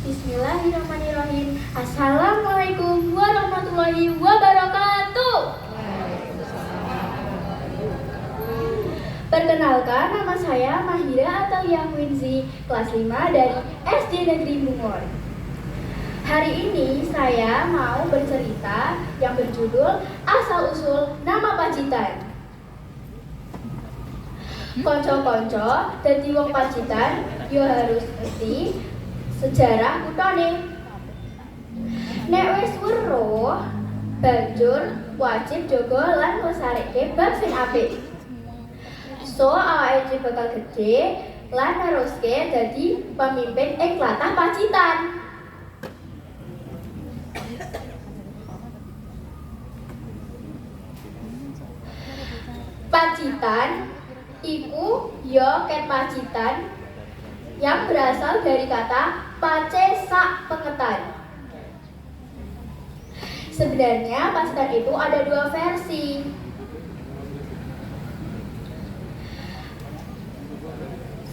Bismillahirrahmanirrahim. Assalamualaikum warahmatullahi wabarakatuh. Perkenalkan, nama saya Mahira atau Yahwinzi, kelas 5 dari SD Negeri Bungur. Hari ini saya mau bercerita yang berjudul Asal-usul Nama Pacitan. Konco-konco dadi wong Pacitan yo harus ngerti sejarah kutane. Nek wis weruh, banjur wajib jaga lan nglesareke bab sing apik. So awake bakal gede lan neruske dadi pemimpin ing tlatah Pacitan. Pacitan iku ya ket Pacitan yang berasal dari kata pace sak pengetan. Sebenarnya Pacitan itu ada dua versi.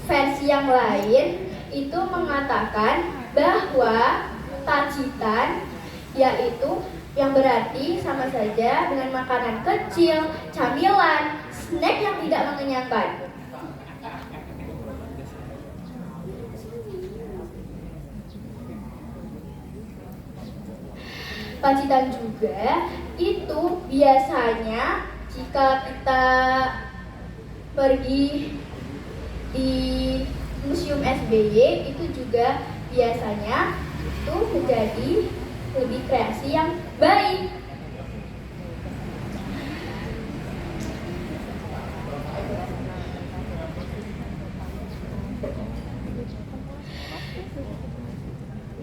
Versi yang lain itu mengatakan bahwa Pacitan yaitu yang berarti sama saja dengan makanan kecil, camilan, snack yang tidak mengenyangkan. Pacitan juga itu biasanya jika kita pergi di Museum SBY itu juga biasanya itu menjadi lebih kreasi yang baik.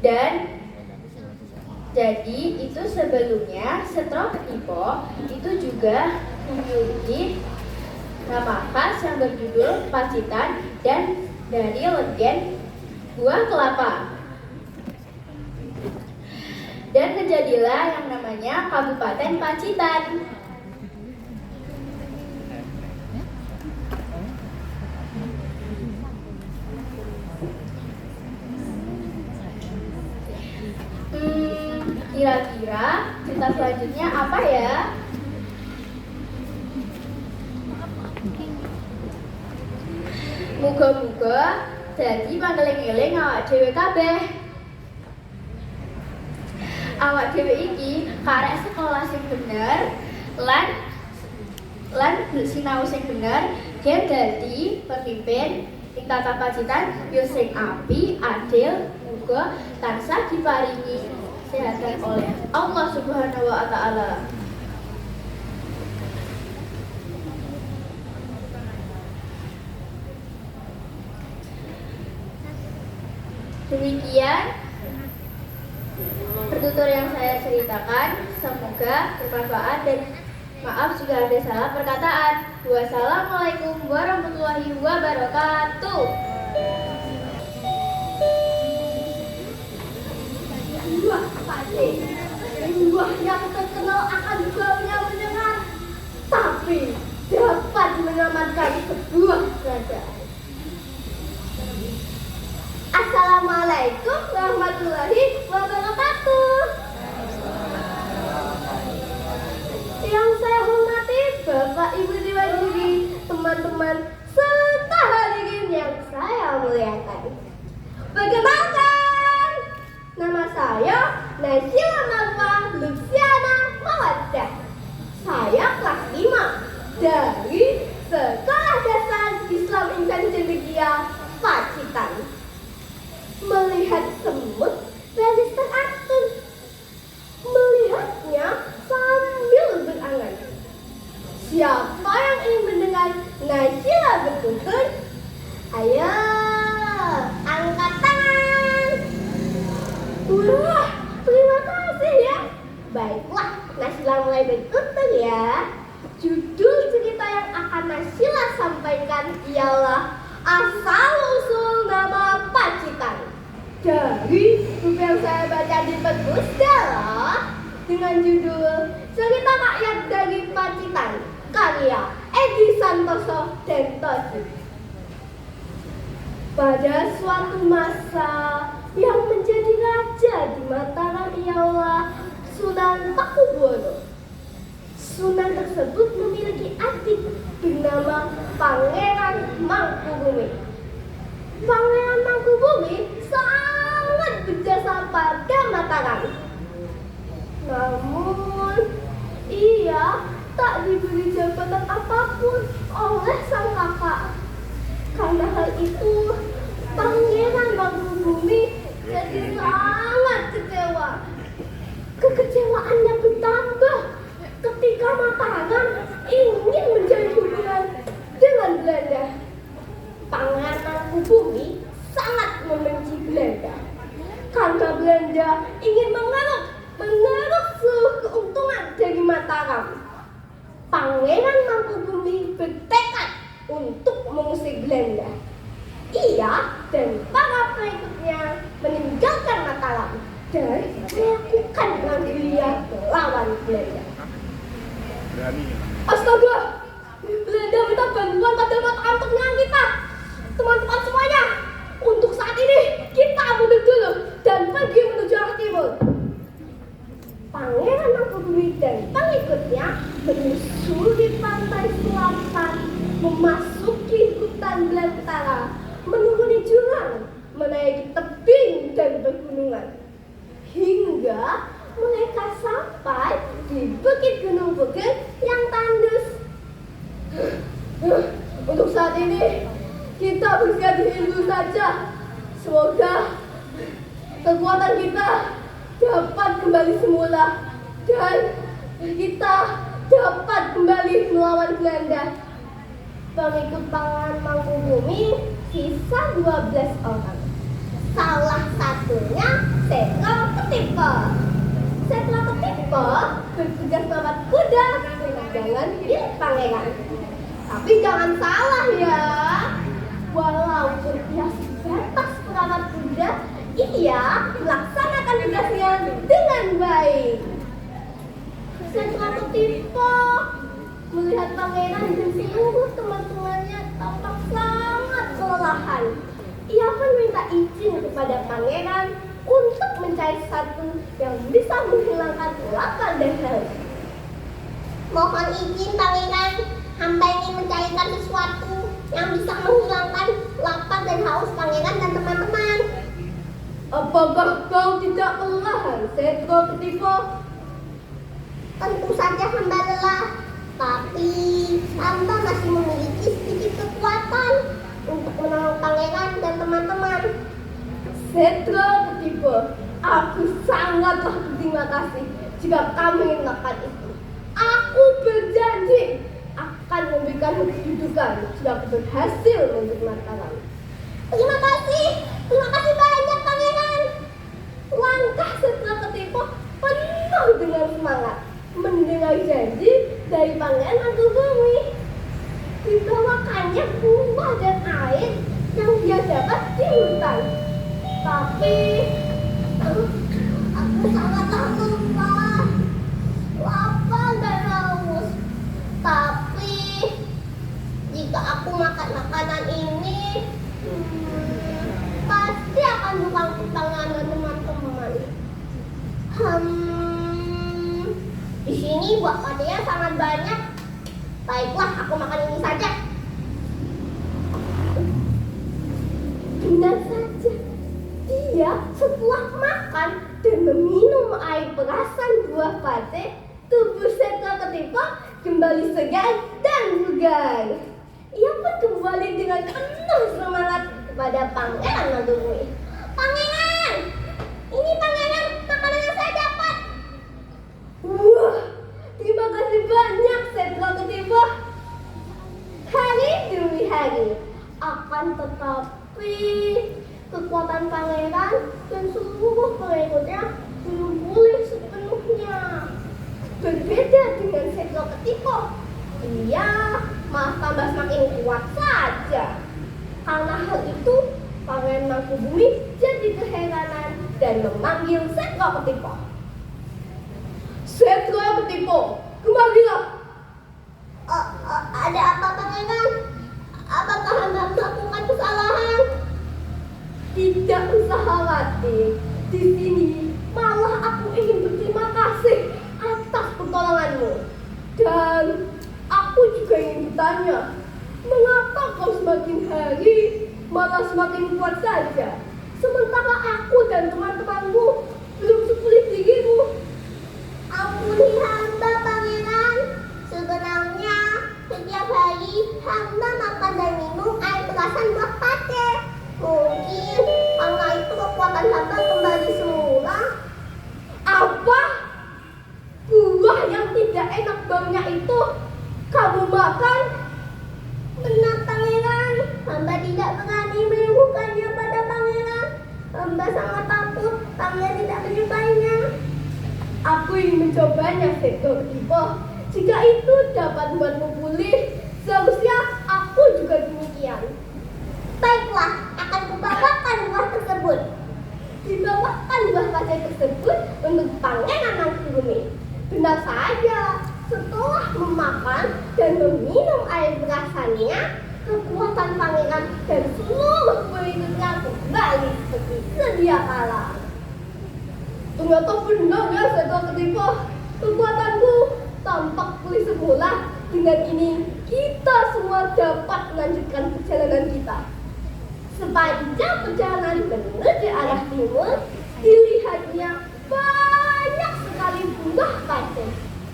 Dan jadi itu sebelumnya Setro Ketipo itu juga memiliki nama khas yang berjudul Pacitan dan dari legen buah kelapa. Dan terjadilah yang namanya Kabupaten Pacitan. Kira-kira cerita selanjutnya apa ya? Muga-muga jadi pangeling-eling awak dhewe kabeh. Awak dhewe iki karek sekolah sing bener lan sinau sing bener gen dadi pemimpin ing tlatah Pacitan yo sing apik, adil, muga tansah diparingi kesehatan oleh Allah Subhanahu wa taala. Demikian pertutur yang saya ceritakan, semoga bermanfaat dan maaf jika ada salah perkataan. Wassalamualaikum warahmatullahi wabarakatuh. Buah pace, buah yang terkenal akan baunya menyengat, tapi dapat menyelamatkan sebuah kerajaan. Assalamualaikum warahmatullahi wabarakatuh. Yang saya hormati Bapak Ibu Dewan Juri, teman-teman serta hadirin yang saya muliakan. Perkenalkan, nama saya Naysila Marfa Luciana Mawaddah. Saya kelas 5 dari Sekolah Dasar Islam Insan Cendekia Pacitan. Melihat semut dari teratur, melihatnya sambil berangan. Siapa yang ingin mendengar Naysila bertutur? Ayo, angkat tangan. Wah, terima kasih ya. Baiklah, Naysila mulai bertutur ya. Judul cerita yang akan Naysila sampaikan ialah Asal-usul Nama Pacitan. Dari buku yang saya baca di Perpustaka dengan judul Cerita Rakyat dari Pacitan, karya Edi Santoso dan Tosi. Pada suatu masa yang menjadi Pakubuwono. Sunan tersebut memiliki adik bernama Pangeran Mangkubumi. Pangeran Mangkubumi sangat berjasa pada Mataram. Namun, ia tak diberi jabatan apapun oleh sang kakak. Karena hal itu, Pangeran Mangkubumi jadi sangat kecewa. Kekecewaannya bertambah ketika Mataram ingin menjalin hubungan dengan Belanda. Pangeran Mangkubumi sangat membenci Belanda karena Belanda ingin mengeruk seluruh keuntungan dari Mataram. Pangeran Mangkubumi bertekad untuk mengusir Belanda. Ia dan para pengikutnya meninggalkan Mataram dan melakukan perang gerilya melawan Belanda. Astaga! Belanda minta bantuan pada Mataram untuk menyerang kita. Teman-teman semuanya, untuk saat ini kita mundur dulu dan pergi menuju arah timur. Pangeran Mangkubumi dan pengikutnya menyusuri pantai selatan, memasuki hutan belantara, menuruni jurang, menaiki tebing dan pegunungan, hingga mereka sampai di Bukit Gunung Bukit yang tandus. Untuk saat ini kita bersiap diri dulu saja. Semoga kekuatan kita dapat kembali semula dan kita dapat kembali melawan Belanda. Pengikut Pangeran Mangkubumi sisa 12 orang. Salah satunya Setro Ketipo. Setro Ketipo bertugas merawat kuda dengan milik pangeran. Tapi jangan salah ya, walaupun ia sebatas perawat kuda, ia melaksanakan tugasnya dengan baik. Setro Ketipo melihat pangeran dan seluruh teman-temannya tampak sangat kelelahan. Ia pun minta izin kepada pangeran untuk mencari satu yang bisa menghilangkan lapar dan haus. Mohon izin pangeran, hamba ingin mencarikan sesuatu yang bisa menghilangkan lapar dan haus pangeran dan teman-teman. Apakah kau tidak kelelahan, Setro Ketipo? Tentu saja hamba lelah, tapi hamba masih memiliki sedikit kekuatan untuk menolong pangeran dan teman-teman. Setro Ketipo, aku sangatlah berterima kasih jika kamu ingin melakukan itu. Aku berjanji akan memberikan kedudukan jika aku berhasil untuk Mataram. Terima kasih banyak pangeran. Langkah Setro Ketipo penuh dengan semangat mendengar janji dari Pangeran Mangkubumi. Dibawakannya buah dan air yang dia dapat di hutan. Tapi aku sangatlah lapar dan haus. Tapi jika aku makan makanan ini, pasti akan bukan tangan teman-teman. Di sini buah katanya sangat banyak. Baiklah, aku makan ini saja. Benar saja, dia setelah makan dan meminum air perasan buah pate, tubuh Setro Ketipo kembali segar dan bugar. Ia pun kembali dengan penuh semangat kepada Pangeran Mangkubumi. Pangeran, ini pangeran makanan yang saya dapat. Wah, terima kasih banyak Setro Ketipo. Hari demi hari, akan tetapi kekuatan pangeran dan seluruh pengikutnya belum pulih sepenuhnya. Berbeda dengan Setro Ketipo, ia malah tambah semakin kuat saja. Karena hal itu, Pangeran Mangkubumi jadi keheranan dan memanggil Setro Ketipo. Setro Ketipo, kembalilah. Ada apa pangeran? Apakah hamba melakukan kesalahan? Tidak usah khawatir. Di sini malah aku ingin berterima kasih bertanya, mengapa kau semakin hari malah semakin kuat saja? Sementara aku dan teman-temanmu belum sepulih dirimu. Ampuni hamba, Pangeran. Sebenarnya setiap hari hamba makan dan minum air perasan buah pace. Mungkin karena itu kekuatan hamba kembali semula. Apa? Buah yang tidak enak baunya itu kamu makan? Benar, Pangeran. Hamba tidak berani menyembuhkannya pada Pangeran. Hamba sangat takut Pangeran tidak menyukainya. Aku ingin mencobanya, Sektor Kipo. Jika itu dapat membuatmu pulih, seharusnya aku juga demikian. Baiklah, akan kubawakan buah tersebut. Dibawakan buah pace tersebut untuk Pangeran Nangkurumi. Benar saja, setelah memakan dan meminum air berasannya, kekuatan Pangeran dan seluruh pengikutnya kembali seperti sedia kala. Ternyata benar ya, Sektor Ketipo. Kekuatanku tampak pulih semula. Dengan ini, kita semua dapat melanjutkan perjalanan kita. Sepanjang perjalanan menuju arah timur, dilihatnya banyak sekali buah pace.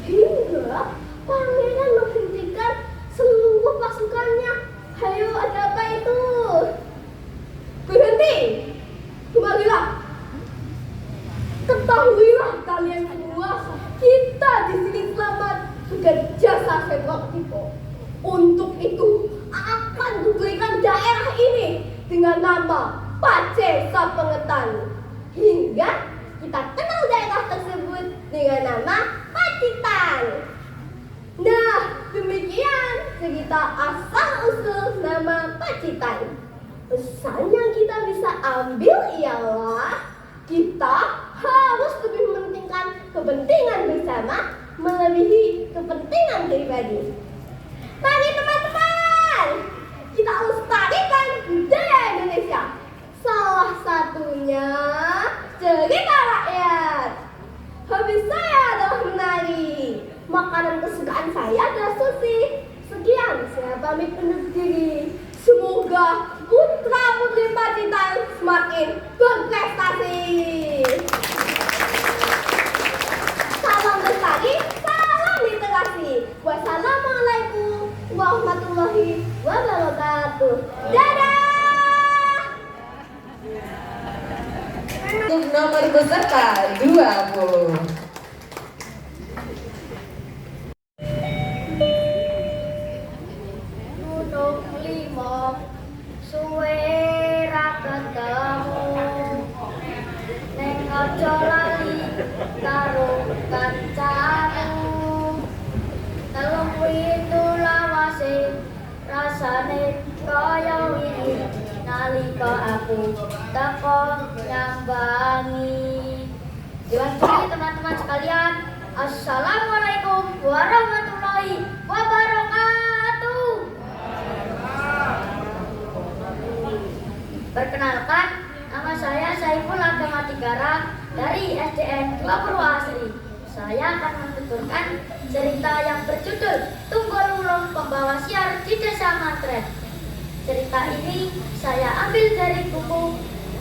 Hingga Pangeran menghentikan seluruh pasukannya. Hayo, ada apa itu? Berhenti! Kembalilah! Ketahuilah kalian semua, kita di sini selamat dengan jasa Sektor Ketipo. Untuk itu, akan kuberikan daerah ini dengan nama Pace Sapengetan. Hingga kita kenal daerah tersebut dengan nama Pacitan. Nah, demikian cerita asal-usul nama Pacitan. Pesan yang kita bisa ambil ialah kita harus lebih mementingkan kepentingan bersama melebihi kepentingan pribadi. Mari teman-teman, kita lestarikan budaya Indonesia. Salah satunya cerita rakyat. Hobi saya adalah menari. Makanan kesukaan saya adalah sushi. Sekian, saya pamit undur diri. Semoga putra-putri Pacitan semakin berprestasi. Salam lestari, salam literasi. Wassalamualaikum warahmatullahi wabarakatuh. Dadah! Untuk nomor peserta 20. Gunung Limo suwe ra ketemu, neng aja lali karo kancamu. Telung windu lawase rasane kaya wingi nalika aku teko nyambangi. Diwakili teman-teman sekalian, assalamualaikum warahmatullahi wabarakatuh. Perkenalkan, nama saya Saiful Agama Tigara dari SDN 20 Asri. Saya akan menuturkan cerita yang berjudul Tunggul Wulung Pembawa Siar di Desa Mantret. Cerita ini saya ambil dari buku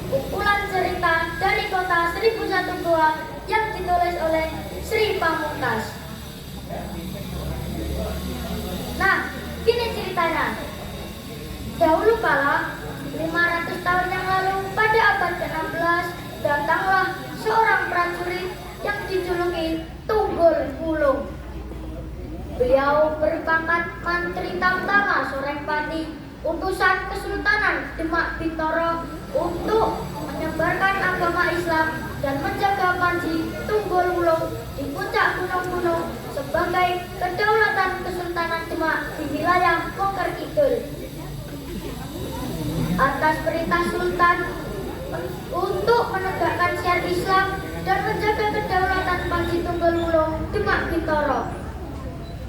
kumpulan cerita dari kota 1001 Goa yang ditulis oleh Sri Pamungkas. Nah, gini ceritanya. Dahulu kala, 500 tahun yang lalu, pada abad ke-16, datanglah seorang prajurit yang dijuluki Tunggul Wulung. Beliau berpangkat Mantri Tamtama Sorengpati, utusan Kesultanan Demak Bintoro untuk menyebarkan agama Islam dan menjaga Panji Tunggul Wulung di puncak gunung-gunung sebagai kedaulatan Kesultanan Demak di wilayah Mongker Kidul. Atas perintah Sultan untuk menegakkan syiar Islam dan menjaga kedaulatan Panji Tunggul Wulung Demak Bintoro,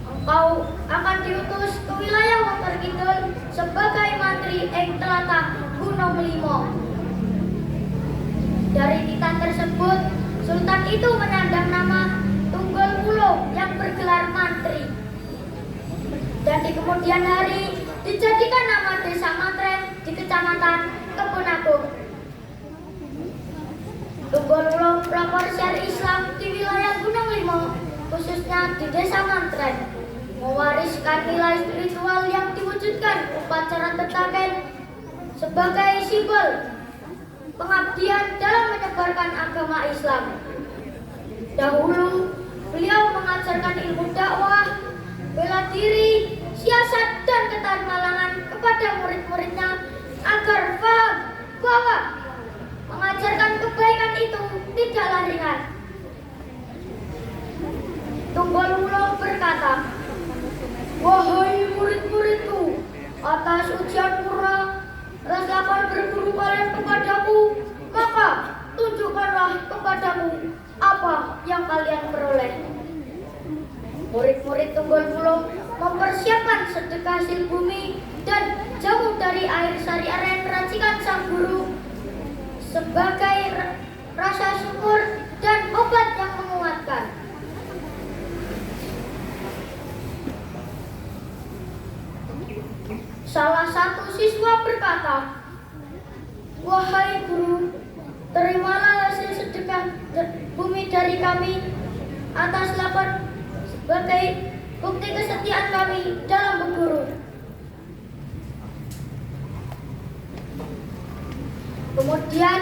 engkau akan diutus ke wilayah Mongker Kidul sebagai mantri ing tlatah Gunung Limo. Dari titah tersebut, Sultan itu menyandang nama Tunggul Wulung yang bergelar mantri. dan di kemudian hari dijadikan nama desa Mantren di Kecamatan Kebun-Agung. Tunggul-Wulung pelopor syariat Islam di wilayah Gunung Limo, khususnya di desa Mantren, mewariskan nilai spiritual yang diwujudkan upacara tetaken sebagai simbol pengabdian dalam menyebarkan agama Islam. Dahulu, beliau mengajarkan ilmu dakwah, bela diri, siasat, dan ketahan malangan kepada murid-muridnya agar paham bahwa mengajarkan kebaikan itu tidaklah ringan. Tunggul-Wulung berkata, "Wahai murid-muridku, atas ujian purna ras 8 berguru kalian kepadaku, maka tunjukkanlah kepadaku apa yang kalian peroleh." Murid-murid Tunggul-Wulung mempersiapkan sedekah hasil bumi dan jamu dari air sari aren racikan sang guru sebagai rasa syukur dan obat yang menguatkan. Salah satu siswa berkata, "Wahai guru, terimalah hasil sedekah bumi dari kami atas lapor sebagai bukti kesetiaan kami dalam berguru." Kemudian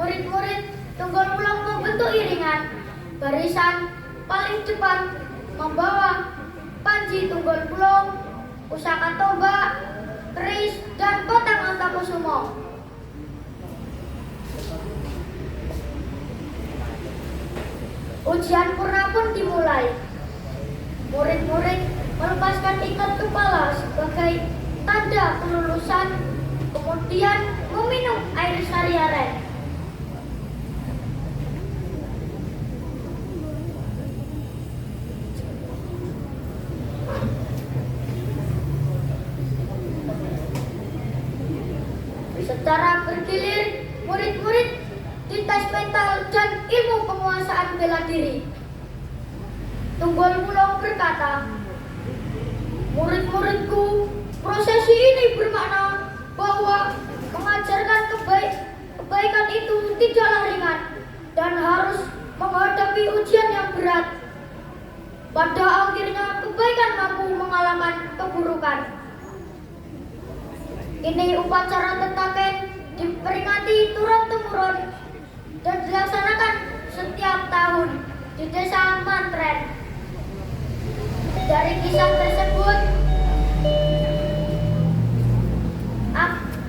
murid-murid Tunggul-Wulung membentuk iringan barisan paling depan membawa panji Tunggul-Wulung, pusaka tombak, keris, dan kotak Antakusumo. Ujian purna pun dimulai. Murid-murid melepaskan ikat kepala sebagai tanda kelulusan, kemudian meminum air sari aren. Secara bergilir, murid-murid dites mental dan ilmu penguasaan bela diri. Tunggul-Wulung berkata, "Murid-muridku, prosesi ini bermakna bahwa mengajarkan kebaikan itu tidaklah ringan dan harus menghadapi ujian yang berat. Pada akhirnya kebaikan mampu mengalahkan keburukan. Ini upacara tetaken diperingati turun-temurun dan dilaksanakan setiap tahun di desa Mantren. Dari kisah tersebut,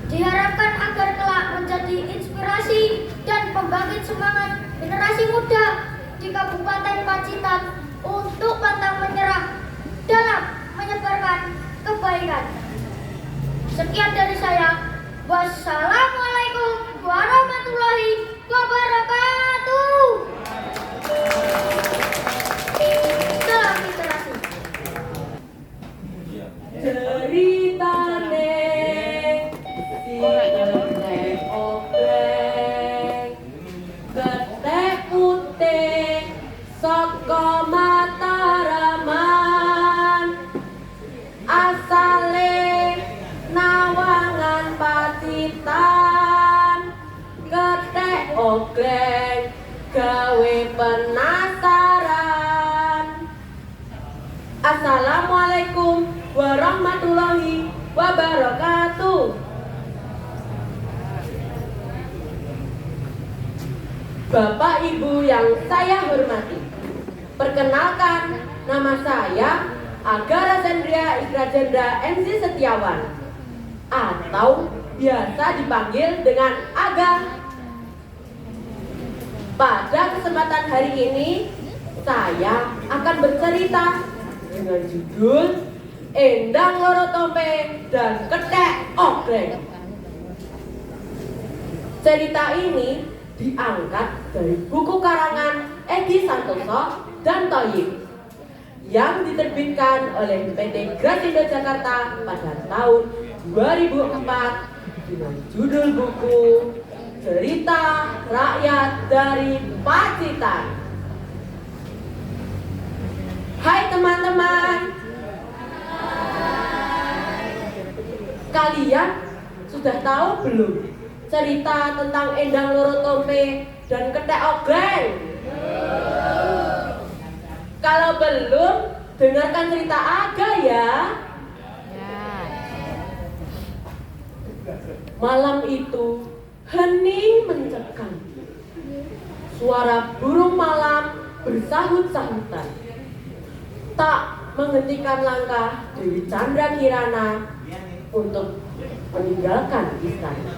diharapkan agar kelak menjadi inspirasi dan pembangkit semangat generasi muda di Kabupaten Pacitan untuk pantang menyerah dalam menyebarkan kebaikan." Sekian dari saya. Wassalamualaikum warahmatullahi wabarakatuh. Salam literasi. Ceritane si ketek obleng, ketek putih saka Mataraman, asale Nawangan Pacitan, ketek obleng gawe penasaran. Assalamualaikum warahmatullahi wabarakatuh. Bapak Ibu yang saya hormati, perkenalkan, nama saya Aga Rasendria Ikrajendra MC Setiawan, atau biasa dipanggil dengan Aga. Pada kesempatan hari ini, saya akan bercerita dengan judul Endang Loro Tompe dan Ketek Obleng. Cerita ini diangkat dari buku karangan Edi Santoso dan Thoyib yang diterbitkan oleh PT Grasindo Jakarta pada tahun 2004 dengan judul buku Cerita Rakyat dari Pacitan. Hai teman-teman. Kalian sudah tahu belum cerita tentang Endang Loro Tompe dan Kethek Ogleng? Kalau belum, dengarkan cerita Aga ya. Malam itu hening mencekam. Suara burung malam bersahut-sahutan. Tak menghentikan langkah Dewi Chandra Kirana untuk meninggalkan istana.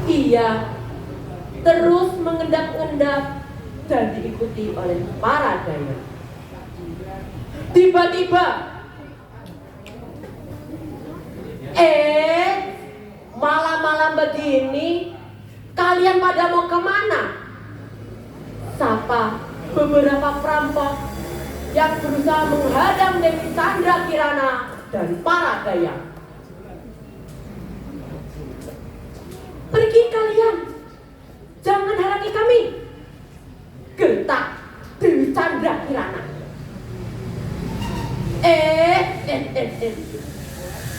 Ia terus mengendap-endap dan diikuti oleh para daya. Tiba-tiba, malam-malam begini kalian pada mau kemana? Sapa beberapa perampok yang berusaha menghadang Dewi Chandra Kirana dan para daya. Pergi kalian, jangan halangi kami, gentak Dewi Chandra Kirana.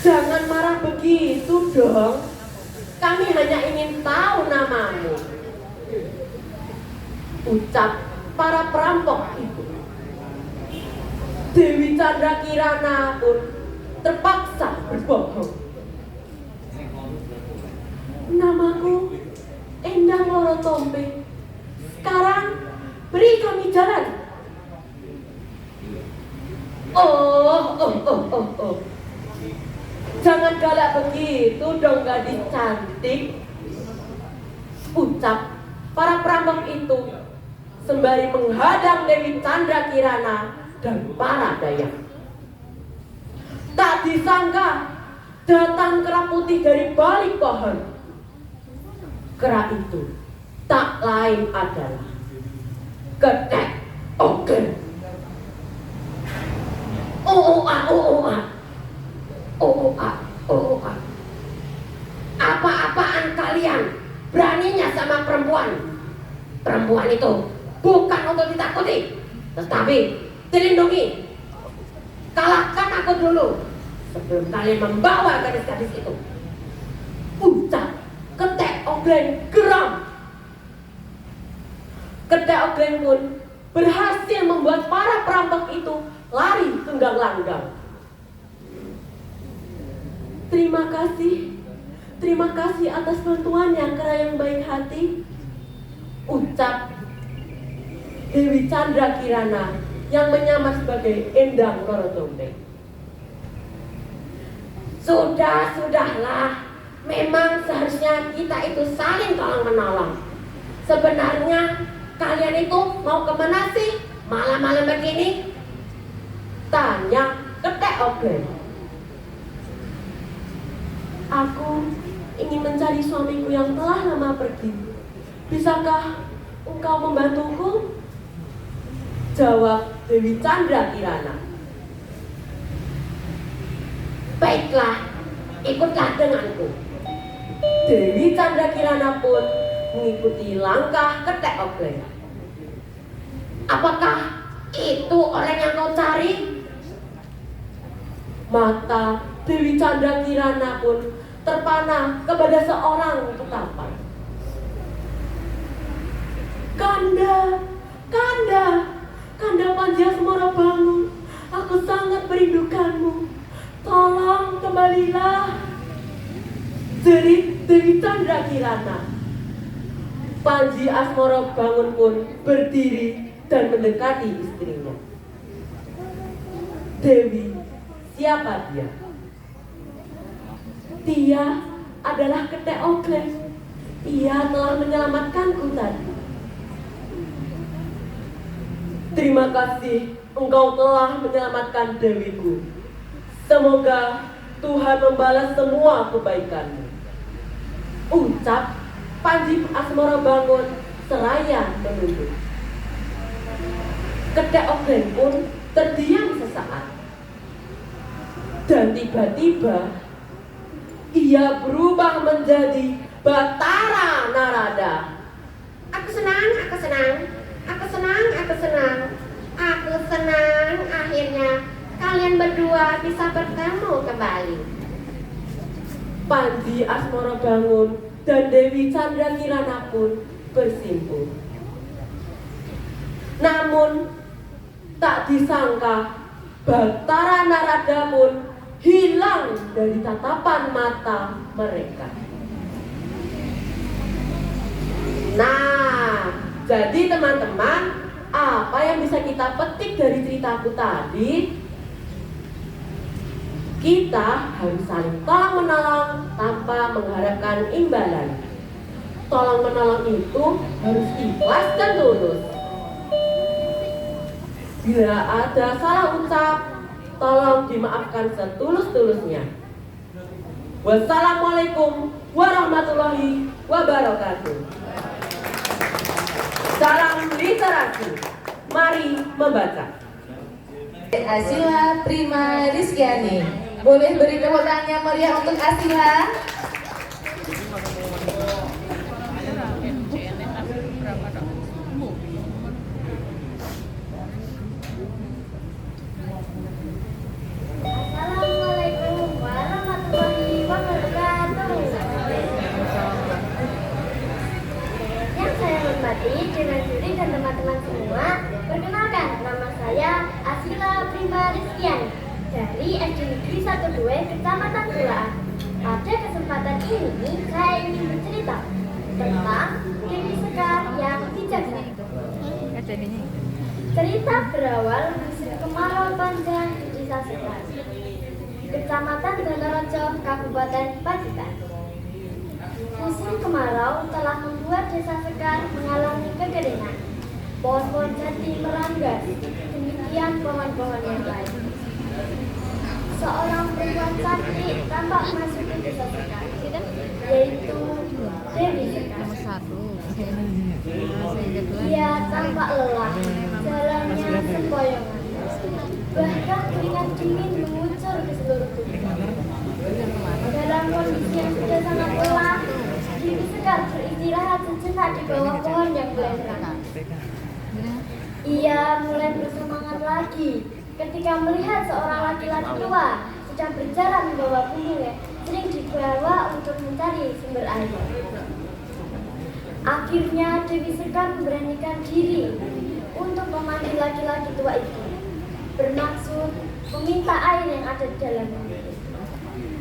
Jangan marah begitu dong. Kami hanya ingin tahu namamu, ucap para perampok itu. Dewi Chandra Kirana pun terpaksa berbohong. Namaku Endang Loro Tompe. Sekarang beri kami jalan. Oh. Jangan galak begitu dong, gadis cantik, ucap para perampok itu sembari menghadang Dewi Chandra Kirana dan para daya. Tak disangka datang kera putih dari balik pohon. Kera itu tak lain adalah Kethek Ogleng. Apa-apaan kalian beraninya sama perempuan? Perempuan itu bukan untuk ditakuti, tetapi dilindungi. Kalahkan aku dulu sebelum kalian membawa gadis-gadis itu, ucap Kethek Ogleng geram. Kethek Ogleng pun berhasil membuat para perampok itu lari tunggang-langgang. Terima kasih atas bantuannya, kera yang baik hati, ucap Dewi Chandra Kirana yang menyamar sebagai Endang Loro Tompe. Sudahlah, memang seharusnya kita itu saling tolong-menolong. Sebenarnya kalian itu mau kemana sih malam-malam begini? Tanya Kethek Ogleng. Aku ingin mencari suamiku yang telah lama pergi. Bisakah engkau membantuku? Jawab Dewi Chandra Kirana. Baiklah, ikutlah denganku. Dewi Chandra Kirana pun mengikuti langkah Kethek Ogleng. Apakah itu orang yang kau cari? Mata Dewi Chandra Kirana pun terpana kepada seorang petapa. Kanda Panji Asmorobangun, aku sangat merindukanmu. Tolong kembalilah, jerit Dewi Chandra Kirana. Panji Asmorobangun pun berdiri dan mendekati istrinya. Dewi, siapa dia? Dia adalah Kethek Ogleng. Ia telah menyelamatkanku tadi. Terima kasih engkau telah menyelamatkan Dewiku. Semoga Tuhan membalas semua kebaikanmu, ucap Panji Asmorobangun seraya menunduk. Kethek Ogleng pun terdiam sesaat. Dan tiba-tiba ia berubah menjadi Batara Narada. Aku senang akhirnya kalian berdua bisa bertemu kembali. Panji Asmoro Bangun dan Dewi Chandra Kirana pun bersimpuh. Namun tak disangka Batara Narada pun hilang dari tatapan mata mereka. Nah, jadi teman-teman, apa yang bisa kita petik dari ceritaku tadi? Kita harus saling tolong-menolong tanpa mengharapkan imbalan. Tolong-menolong itu harus ikhlas dan tulus. Bila ada salah ucap, tolong dimaafkan setulus-tulusnya. Wassalamualaikum warahmatullahi wabarakatuh. Salam literasi. Mari membaca. Asila Prima Rizkyani. Boleh beri tepuk tangan yang meriah untuk Asila. Assalamualaikum warahmatullahi wabarakatuh. Yang saya hormati Dewan Juri dan teman-teman semua, perkenalkan, nama saya Asila Prima Rizkyani dari SD Negeri 12 Kecamatan Tulaan. Pada kesempatan ini saya ingin bercerita tentang Dewi Sekar yang bijaksana. Cerita berawal musim kemarau panjang di Desa Sekar, Kecamatan Donorejo, Kabupaten Pacitan. Musim kemarau telah membuat Desa Sekar mengalami kekeringan. Pohon-pohon jati meranggas, demikian pohon-pohon yang lain. Seorang perempuan cantik tampak masuk ke Desa Sekar, yaitu Dewi Sekar. Ia tampak lelah, jalannya sempoyongan, bahkan keringat dingin mengucur ke seluruh tubuh. Dalam kondisi yang sudah sangat lelah, Dewi Sekar beristirahat sejenak di bawah pohon yang melengkung. Ia mulai bersemangat lagi ketika melihat seorang laki-laki tua sedang berjalan membawa punggungnya sering dibawa untuk mencari sumber air. Akhirnya Dewi Sekar memberanikan diri untuk memanggil laki-laki tua itu, bermaksud meminta air yang ada di dalam bumi.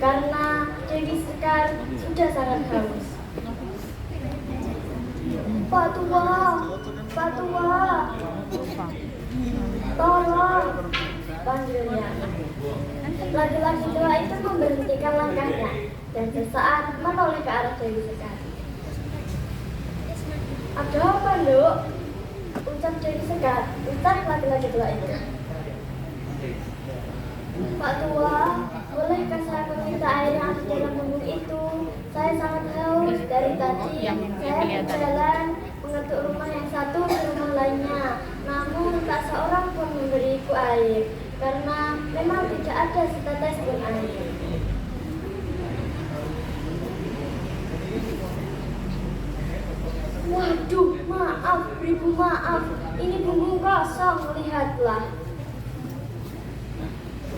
Karena Dewi Sekar sudah sangat haus. Pak tua, Pak tua, tolong, panggilnya. Laki-laki tua itu memberhentikan langkahnya dan sesaat menoleh ke arah Dewi Sekar. Ada apa, Nduk? Ucap Dewi Sekar, ucap laki-laki tua itu. Pak tua, bolehkah saya meminta air yang ada dalam bubuk itu? Saya sangat haus. Dari tadi saya berjalan mengetuk rumah yang satu ke rumah lainnya, namun tak seorang pun memberiku air, karena memang tidak ada setetes pun air. Waduh, maaf, Ibu, maaf. Ini bumbu kosong, lihatlah.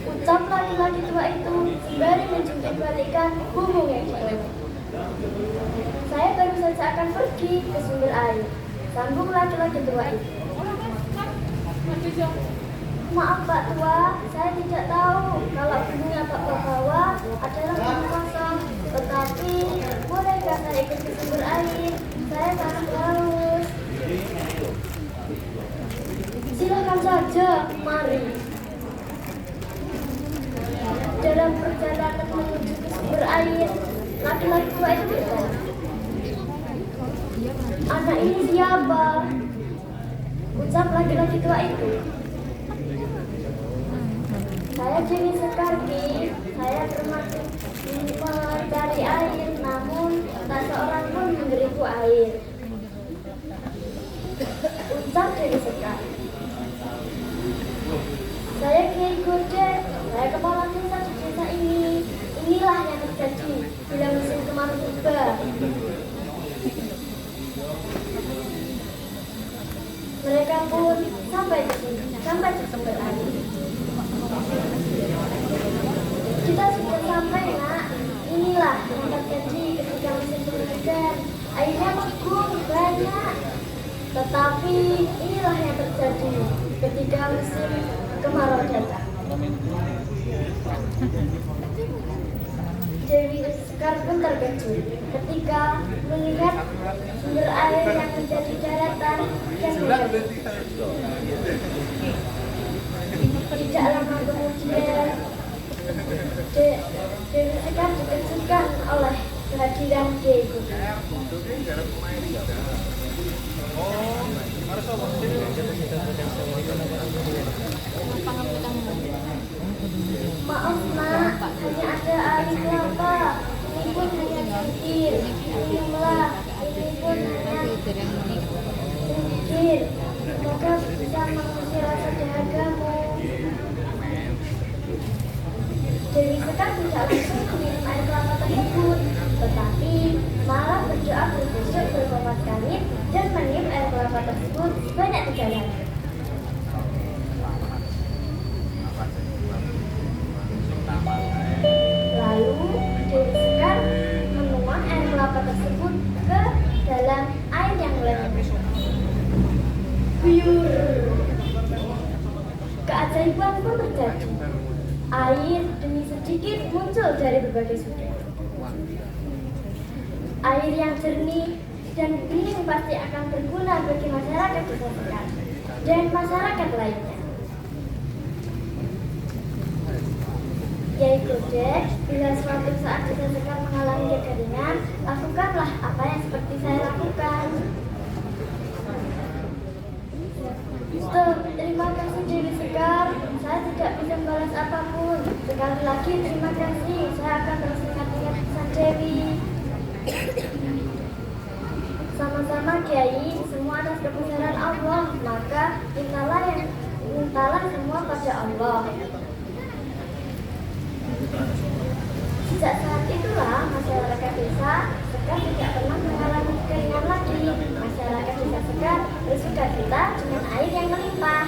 Ucap laki-laki tua itu sembari menjungkit balikan bumbu yang dibawa. Saya baru saja akan pergi ke sumber air, sambung laki-laki tua itu. Maaf Pak Tua, saya tidak tahu kalau bumbu yang Pak bawa adalah bumbu kosong. Tetapi, bolehkah saya ikut ke sumber air? Saya sangat haus. Silakan saja, mari. Dalam perjalanan menuju ke sumber air, laki-laki tua itu bertanya, anak ini siapa? Ucap laki-laki tua itu, saya Dewi Sekar, saya bermaksud mencari air, namun tak seorang pun memberiku air. Ucap Dewi Sekar, saya Kiai Godet, saya kepala desa di desa ini. Inilah yang terjadi bila musim kemarau tiba. Mereka pun sampai di sini, sampai di sumber air. Kita sudah sampai, Nak. Ini Inilah yang terjadi ketika musim penghujan. Airnya menggung banyak. Tetapi inilah yang terjadi ketika musim kemarau datang. Dewi Sekar pun terkejut ketika melihat sumber air yang menjadi daratan dan mengalir. Tidak lama kemudian, Dewi Sekar dikejutkan oleh kehadiran Diego. Maaf nak, hanya ada air kelapa. Ini pun hanya sedikit. Minumlah, ini pun hanya sedikit. Semoga bisa mengusir rasa dahagamu. Dewi Sekar tidak langsung meminum air kelapa tersebut, tetapi malah berdoa berbusuk berkomat kali dan meniup air kelapa tersebut sebanyak 3 kali. Lalu Dewi Sekar menuang air kelapa tersebut ke dalam air yang mulai mengusut. Biur. Keajaiban pun terjadi. Air demi sedikit muncul dari berbagai sudut. Air yang jernih dan bening pasti akan berguna bagi masyarakat desa Sekar dan masyarakat lainnya. Yai Gojek, bila suatu saat desa Sekar mengalami kekeringan, lakukanlah apa yang seperti saya lakukan. Terima kasih Dewi Sekar, saya tidak bisa membalas apapun. Sekali lagi terima kasih, saya akan terus ingat-ingat pesan Dewi. Sama-sama Kiai, semua atas kebesaran Allah, maka mintalah semua pada Allah. Sejak saat itulah masyarakat desa Sekar tidak pernah mengalami kekeringan lagi. Masyarakat desa Sekar bersukacita dengan air yang melimpah.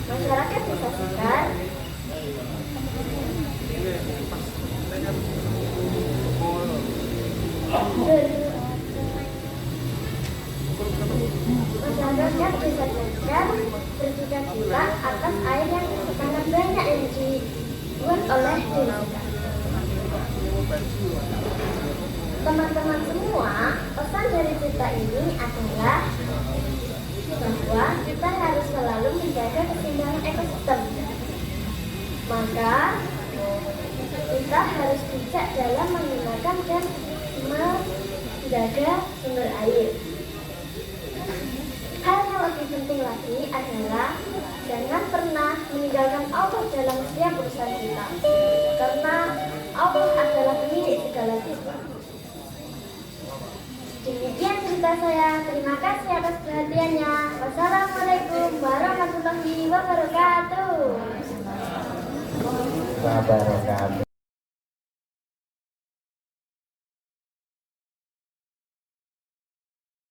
Masyarakat desa Sekar bersukacita atas air yang sangat banyak yang dibuat oleh Dewi Sekar. Teman-teman semua, pesan dari cerita ini adalah bahwa kita harus selalu menjaga keseimbangan ekosistem. Maka kita harus bijak dalam menggunakan dan menjaga sumber air. Hal yang lebih penting lagi adalah jangan pernah meninggalkan Allah dalam setiap urusan kita, karena Allah adalah pemilik segala sesuatu. Demikian cerita saya. Terima kasih atas perhatiannya. Wassalamualaikum warahmatullahi wabarakatuh. Wabarakatuh.